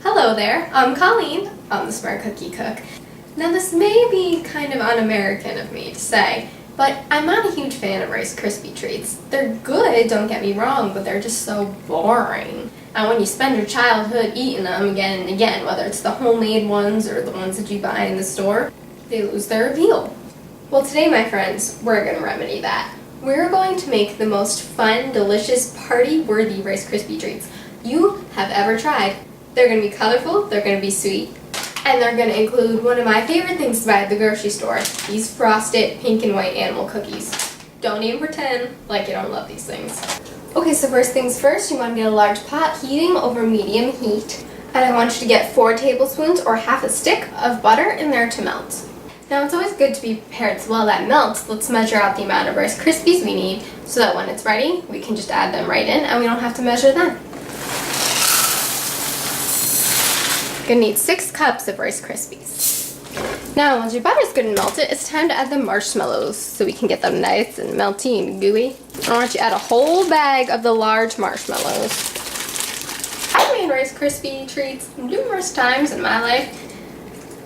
Hello there, I'm Colleen. I'm the Smart Cookie Cook. Now this may be kind of un-American of me to say, but I'm not a huge fan of Rice Krispie treats. They're good, don't get me wrong, but they're just so boring. And when you spend your childhood eating them again and again, whether it's the homemade ones or the ones that you buy in the store, they lose their appeal. Well, today, my friends, we're going to remedy that. We're going to make the most fun, delicious, party-worthy Rice Krispie treats you have ever tried. They're going to be colorful, they're going to be sweet, and they're going to include one of my favorite things to buy at the grocery store, these frosted pink and white animal cookies. Don't even pretend like you don't love these things. Okay, so first things first, you want to get a large pot heating over medium heat. And I want you to get 4 tablespoons or half a stick of butter in there to melt. Now it's always good to be prepared, so while that melts, let's measure out the amount of Rice Krispies we need so that when it's ready, we can just add them right in and we don't have to measure then. You're going to need 6 cups of Rice Krispies. Now once your butter's good and melted, it's time to add the marshmallows so we can get them nice and melty and gooey. I want you to add a whole bag of the large marshmallows. I've made Rice Krispie treats numerous times in my life,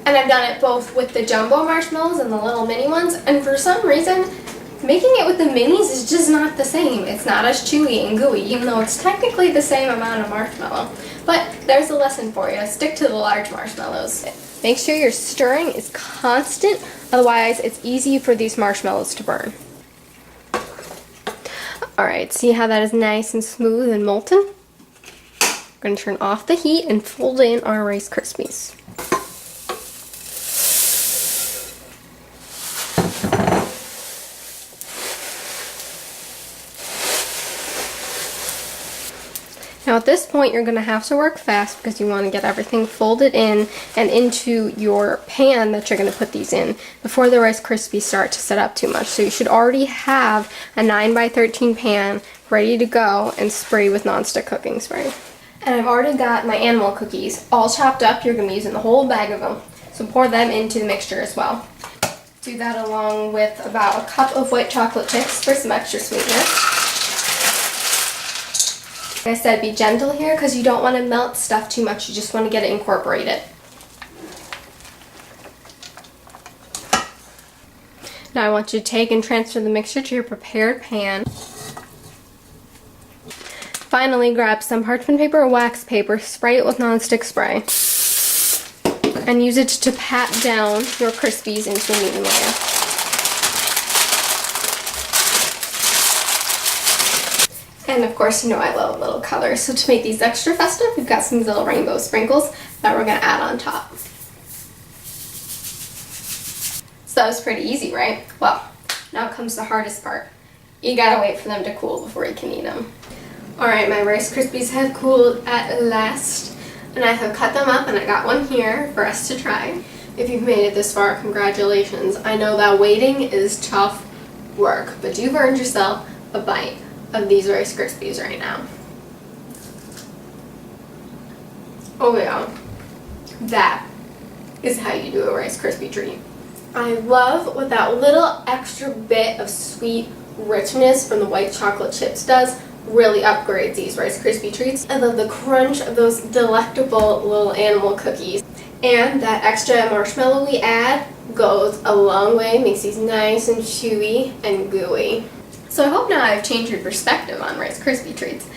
and I've done it both with the jumbo marshmallows and the little mini ones, and for some reason, making it with the minis is just not the same. It's not as chewy and gooey, even though it's technically the same amount of marshmallow. But there's a lesson for you. Stick to the large marshmallows. Make sure your stirring is constant, otherwise it's easy for these marshmallows to burn. Alright, see how that is nice and smooth and molten? We're going to turn off the heat and fold in our Rice Krispies. Now at this point you're going to have to work fast because you want to get everything folded in and into your pan that you're going to put these in before the Rice Krispies start to set up too much. So you should already have a 9x13 pan ready to go and spray with nonstick cooking spray. And I've already got my animal cookies all chopped up. You're going to be using the whole bag of them. So pour them into the mixture as well. Do that along with about a cup of white chocolate chips for some extra sweetener. Like I said, be gentle here because you don't want to melt stuff too much. You just want to get it incorporated. Now I want you to take and transfer the mixture to your prepared pan. Finally, grab some parchment paper or wax paper, spray it with nonstick spray, and use it to pat down your Krispies into a medium layer. And of course, you know I love little colors, so to make these extra festive, we've got some little rainbow sprinkles that we're going to add on top. So that was pretty easy, right? Well, now comes the hardest part. You gotta wait for them to cool before you can eat them. Alright, my Rice Krispies have cooled at last, and I have cut them up, and I got one here for us to try. If you've made it this far, congratulations. I know that waiting is tough work, but you've earned yourself a bite of these Rice Krispies right now. Oh yeah, that is how you do a Rice Krispie treat. I love what that little extra bit of sweet richness from the white chocolate chips does. Really upgrades these Rice Krispie treats. I love the crunch of those delectable little animal cookies. And that extra marshmallow we add goes a long way, makes these nice and chewy and gooey. So I hope now I've changed your perspective on Rice Krispie treats.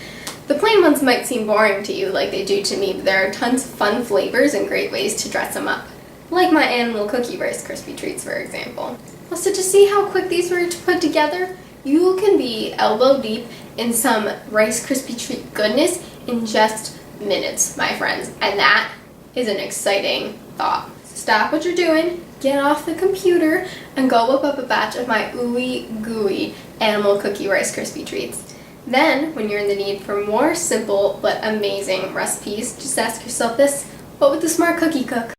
The plain ones might seem boring to you like they do to me, but there are tons of fun flavors and great ways to dress them up. Like my animal cookie Rice Krispie treats, for example. So to see how quick these were to put together, you can be elbow deep in some Rice Krispie treat goodness in just minutes, my friends. And that is an exciting thought. Stop what you're doing, get off the computer, and go whip up a batch of my ooey gooey animal cookie Rice Krispie treats. Then, when you're in the need for more simple but amazing recipes, just ask yourself this: what would the Smart Cookie cook?